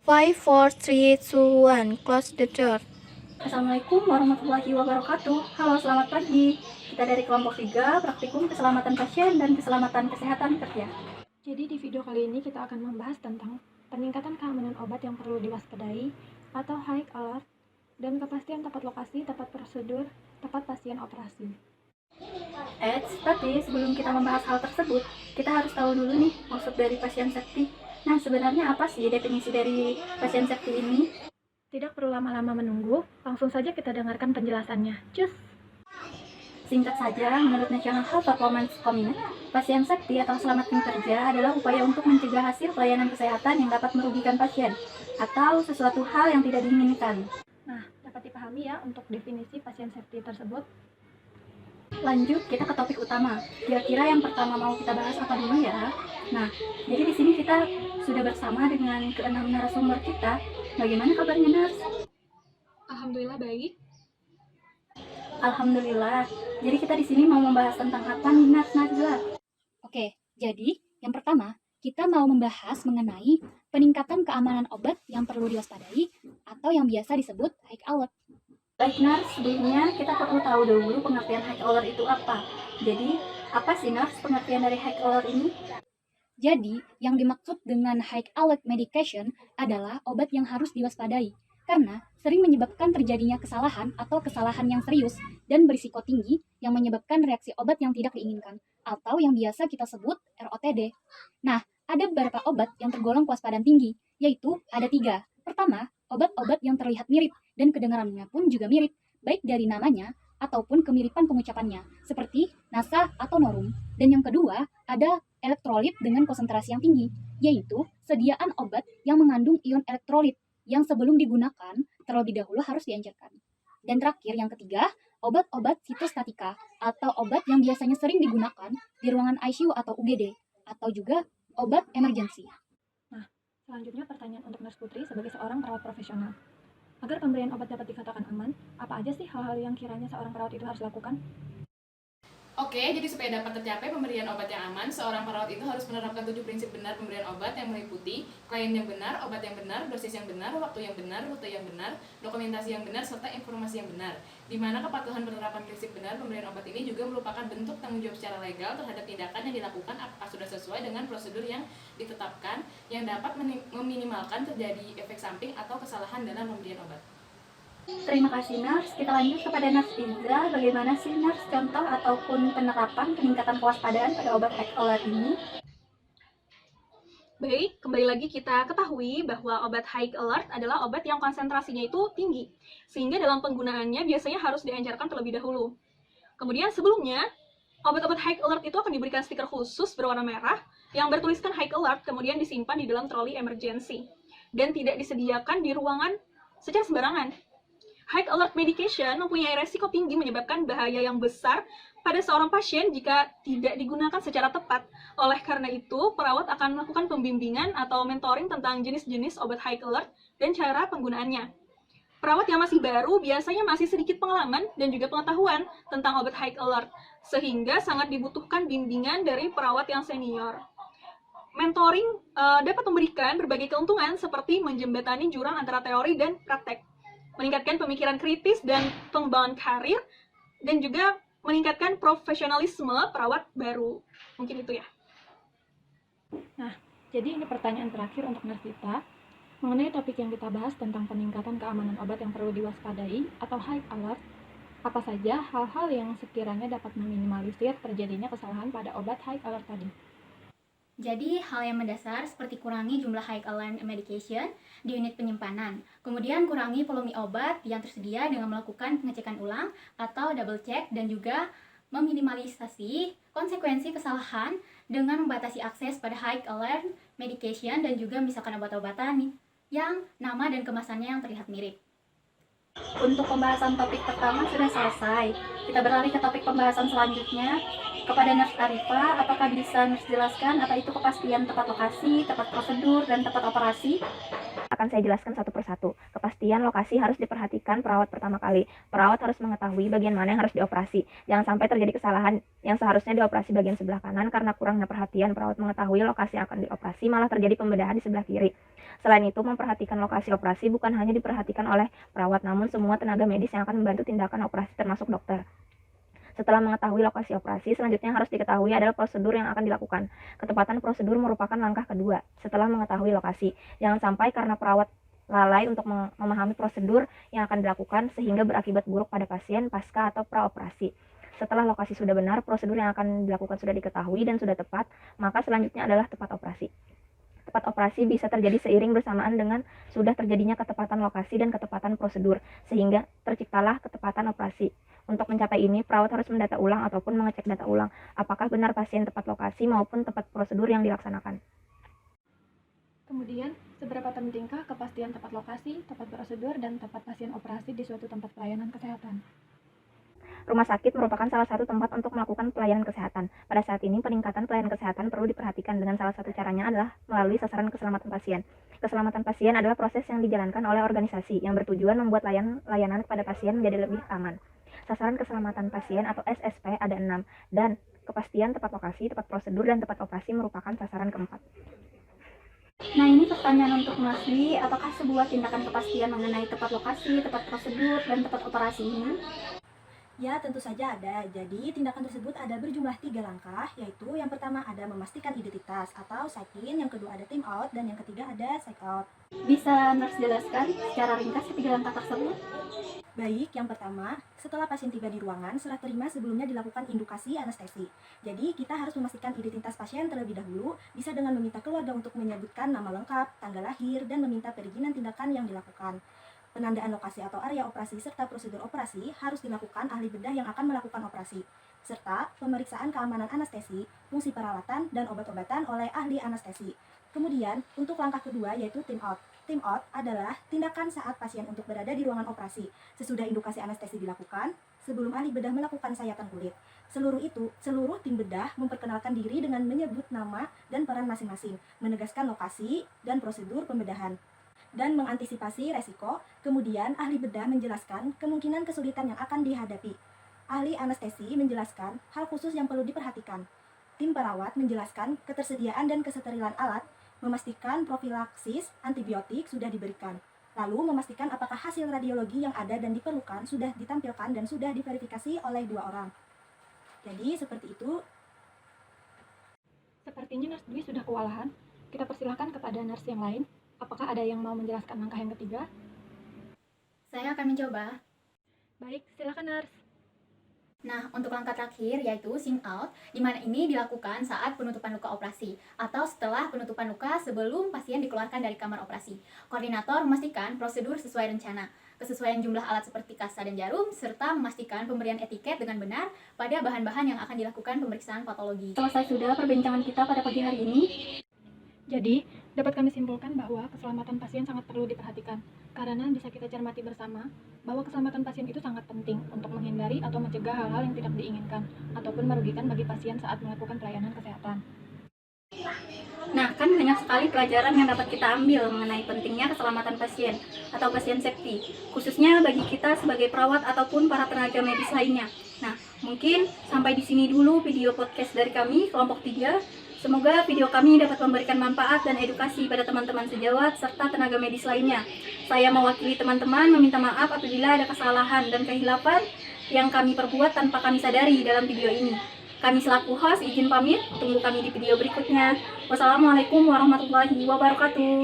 5, 4, 3, 2, 1. Close the door. Assalamualaikum warahmatullahi wabarakatuh. Halo, selamat pagi. Kita dari kelompok 3, praktikum keselamatan pasien dan keselamatan kesehatan kerja. Jadi di video kali ini kita akan membahas tentang peningkatan keamanan obat yang perlu diwaspadai atau high alert dan kepastian tepat lokasi, tepat prosedur, tepat pasien operasi. Tapi sebelum kita membahas hal tersebut, kita harus tahu dulu nih maksud dari pasien safety. Nah, sebenarnya apa sih definisi dari pasien safety ini? Tidak perlu lama-lama menunggu, langsung saja kita dengarkan penjelasannya. Cus! Singkat saja, menurut National Health Performance Committee, pasien safety atau selamat kerja adalah upaya untuk mencegah hasil pelayanan kesehatan yang dapat merugikan pasien atau sesuatu hal yang tidak diinginkan. Nah, dapat dipahami ya untuk definisi pasien safety tersebut. Lanjut kita ke topik utama. Kira-kira yang pertama mau kita bahas apa dulu ya? Nah, jadi di sini kita sudah bersama dengan keenam narasumber kita. Bagaimana kabarnya, Nars? Alhamdulillah baik. Alhamdulillah. Jadi kita di sini mau membahas tentang apa nih, Nars Najwa? Oke, jadi yang pertama kita mau membahas mengenai peningkatan keamanan obat yang perlu diwaspadai atau yang biasa disebut high alert. Baik, Nars, sebelumnya kita perlu tahu dulu pengertian high alert itu apa. Jadi, apa sih, Nars, pengertian dari high alert ini? Jadi, yang dimaksud dengan high alert medication adalah obat yang harus diwaspadai karena sering menyebabkan terjadinya kesalahan atau kesalahan yang serius dan berisiko tinggi yang menyebabkan reaksi obat yang tidak diinginkan atau yang biasa kita sebut ROTD. Nah, ada beberapa obat yang tergolong kewaspadaan tinggi, yaitu ada 3. Pertama, obat-obat yang terlihat mirip dan kedengarannya pun juga mirip, baik dari namanya ataupun kemiripan pengucapannya, seperti NASA atau Norum. Dan yang kedua, ada elektrolit dengan konsentrasi yang tinggi, yaitu sediaan obat yang mengandung ion elektrolit yang sebelum digunakan terlebih dahulu harus diencerkan. Dan terakhir, yang ketiga, obat-obat sitostatika atau obat yang biasanya sering digunakan di ruangan ICU atau UGD, atau juga obat emergensi. Nah, selanjutnya pertanyaan untuk Nurse Putri sebagai seorang perawat profesional. Agar pemberian obat dapat dikatakan aman, apa aja sih hal-hal yang kiranya seorang perawat itu harus lakukan? Oke, jadi supaya dapat tercapai pemberian obat yang aman, seorang perawat itu harus menerapkan 7 prinsip benar pemberian obat yang meliputi klien yang benar, obat yang benar, dosis yang benar, waktu yang benar, rute yang benar, dokumentasi yang benar, serta informasi yang benar. Di mana kepatuhan penerapan prinsip benar pemberian obat ini juga merupakan bentuk tanggung jawab secara legal terhadap tindakan yang dilakukan apakah sudah sesuai dengan prosedur yang ditetapkan yang dapat meminimalkan terjadi efek samping atau kesalahan dalam pemberian obat. Terima kasih, Nars. Kita lanjut kepada Nars Iza. Bagaimana sih, Nars, contoh ataupun penerapan peningkatan kewaspadaan pada obat high alert ini? Baik, kembali lagi kita ketahui bahwa obat high alert adalah obat yang konsentrasinya itu tinggi, sehingga dalam penggunaannya biasanya harus diencerkan terlebih dahulu. Kemudian sebelumnya, obat-obat high alert itu akan diberikan stiker khusus berwarna merah yang bertuliskan high alert, kemudian disimpan di dalam troli emergency, dan tidak disediakan di ruangan secara sembarangan. High alert medication mempunyai resiko tinggi menyebabkan bahaya yang besar pada seorang pasien jika tidak digunakan secara tepat. Oleh karena itu, perawat akan melakukan pembimbingan atau mentoring tentang jenis-jenis obat high alert dan cara penggunaannya. Perawat yang masih baru biasanya masih sedikit pengalaman dan juga pengetahuan tentang obat high alert, sehingga sangat dibutuhkan bimbingan dari perawat yang senior. Mentoring dapat memberikan berbagai keuntungan seperti menjembatani jurang antara teori dan praktek, meningkatkan pemikiran kritis dan pengembangan karir, dan juga meningkatkan profesionalisme perawat baru. Mungkin itu ya. Nah, jadi ini pertanyaan terakhir untuk Narsita mengenai topik yang kita bahas tentang peningkatan keamanan obat yang perlu diwaspadai atau high alert. Apa saja hal-hal yang sekiranya dapat meminimalisir terjadinya kesalahan pada obat high alert tadi? Jadi, hal yang mendasar seperti kurangi jumlah high alert medication di unit penyimpanan. Kemudian kurangi volume obat yang tersedia dengan melakukan pengecekan ulang atau double check, dan juga meminimalisasi konsekuensi kesalahan dengan membatasi akses pada high alert medication dan juga misalkan obat-obatan yang nama dan kemasannya yang terlihat mirip. Untuk pembahasan topik pertama sudah selesai. Kita beralih ke topik pembahasan selanjutnya. Kepada Nurse Arifa, apakah bisa Nurse jelaskan apa itu kepastian tepat lokasi, tepat prosedur, dan tepat operasi? Akan saya jelaskan satu persatu. Kepastian lokasi harus diperhatikan perawat pertama kali. Perawat harus mengetahui bagian mana yang harus dioperasi. Jangan sampai terjadi kesalahan yang seharusnya dioperasi bagian sebelah kanan karena kurangnya perhatian perawat mengetahui lokasi yang akan dioperasi, malah terjadi pembedahan di sebelah kiri. Selain itu, memperhatikan lokasi operasi bukan hanya diperhatikan oleh perawat, namun semua tenaga medis yang akan membantu tindakan operasi termasuk dokter. Setelah mengetahui lokasi operasi, selanjutnya yang harus diketahui adalah prosedur yang akan dilakukan. Ketepatan prosedur merupakan langkah kedua setelah mengetahui lokasi. Jangan sampai karena perawat lalai untuk memahami prosedur yang akan dilakukan sehingga berakibat buruk pada pasien pasca atau praoperasi. Setelah lokasi sudah benar, prosedur yang akan dilakukan sudah diketahui dan sudah tepat, maka selanjutnya adalah tepat operasi. Tepat operasi bisa terjadi seiring bersamaan dengan sudah terjadinya ketepatan lokasi dan ketepatan prosedur, sehingga terciptalah ketepatan operasi. Untuk mencapai ini, perawat harus mendata ulang ataupun mengecek data ulang apakah benar pasien tepat lokasi maupun tepat prosedur yang dilaksanakan. Kemudian, seberapa pentingkah kepastian tepat lokasi, tepat prosedur, dan tepat pasien operasi di suatu tempat pelayanan kesehatan? Rumah sakit merupakan salah satu tempat untuk melakukan pelayanan kesehatan. Pada saat ini, peningkatan pelayanan kesehatan perlu diperhatikan dengan salah satu caranya adalah melalui sasaran keselamatan pasien. Keselamatan pasien adalah proses yang dijalankan oleh organisasi yang bertujuan membuat layanan kepada pasien menjadi lebih aman. Sasaran keselamatan pasien atau SSP ada 6, dan kepastian tepat lokasi, tepat prosedur, dan tepat operasi merupakan sasaran keempat. Nah, ini pertanyaan untuk Mas Dwi, apakah sebuah tindakan kepastian mengenai tepat lokasi, tepat prosedur, dan tepat operasi ini? Ya, tentu saja ada. Jadi, tindakan tersebut ada berjumlah 3 langkah, yaitu yang pertama ada memastikan identitas atau check-in, yang kedua ada team out, dan yang ketiga ada check-out. Bisa Nurse jelaskan secara ringkas ketiga langkah tersebut? Baik, yang pertama, setelah pasien tiba di ruangan, serah terima sebelumnya dilakukan indukasi anestesi. Jadi, kita harus memastikan identitas pasien terlebih dahulu, bisa dengan meminta keluarga untuk menyebutkan nama lengkap, tanggal lahir, dan meminta perizinan tindakan yang dilakukan. Penandaan lokasi atau area operasi serta prosedur operasi harus dilakukan ahli bedah yang akan melakukan operasi, serta pemeriksaan keamanan anestesi, fungsi peralatan, dan obat-obatan oleh ahli anestesi. Kemudian, untuk langkah kedua yaitu team out. Team out adalah tindakan saat pasien untuk berada di ruangan operasi, sesudah indukasi anestesi dilakukan, sebelum ahli bedah melakukan sayatan kulit. Seluruh tim bedah memperkenalkan diri dengan menyebut nama dan peran masing-masing, menegaskan lokasi dan prosedur pembedahan, dan mengantisipasi resiko. Kemudian ahli bedah menjelaskan kemungkinan kesulitan yang akan dihadapi. Ahli anestesi menjelaskan hal khusus yang perlu diperhatikan. Tim perawat menjelaskan ketersediaan dan kesterilan alat, memastikan profilaksis antibiotik sudah diberikan, lalu memastikan apakah hasil radiologi yang ada dan diperlukan sudah ditampilkan dan sudah diverifikasi oleh 2 orang. Jadi seperti itu. Sepertinya Nurse Dwi sudah kewalahan. Kita persilahkan kepada nurse yang lain. Apakah ada yang mau menjelaskan langkah yang ketiga? Saya akan mencoba. Baik, silakan nurse. Nah, untuk langkah terakhir yaitu sing out, di mana ini dilakukan saat penutupan luka operasi atau setelah penutupan luka sebelum pasien dikeluarkan dari kamar operasi. Koordinator memastikan prosedur sesuai rencana, kesesuaian jumlah alat seperti kasa dan jarum, serta memastikan pemberian etiket dengan benar pada bahan-bahan yang akan dilakukan pemeriksaan patologi. Selesai sudah perbincangan kita pada pagi hari ini. Jadi, dapat kami simpulkan bahwa keselamatan pasien sangat perlu diperhatikan, karena bisa kita cermati bersama bahwa keselamatan pasien itu sangat penting untuk menghindari atau mencegah hal-hal yang tidak diinginkan ataupun merugikan bagi pasien saat melakukan pelayanan kesehatan. Nah, kan banyak sekali pelajaran yang dapat kita ambil mengenai pentingnya keselamatan pasien atau pasien safety, khususnya bagi kita sebagai perawat ataupun para tenaga medis lainnya. Nah, mungkin sampai di sini dulu video podcast dari kami, kelompok 3. Semoga video kami dapat memberikan manfaat dan edukasi pada teman-teman sejawat serta tenaga medis lainnya. Saya mewakili teman-teman meminta maaf apabila ada kesalahan dan kehilapan yang kami perbuat tanpa kami sadari dalam video ini. Kami selaku host izin pamit, tunggu kami di video berikutnya. Wassalamualaikum warahmatullahi wabarakatuh.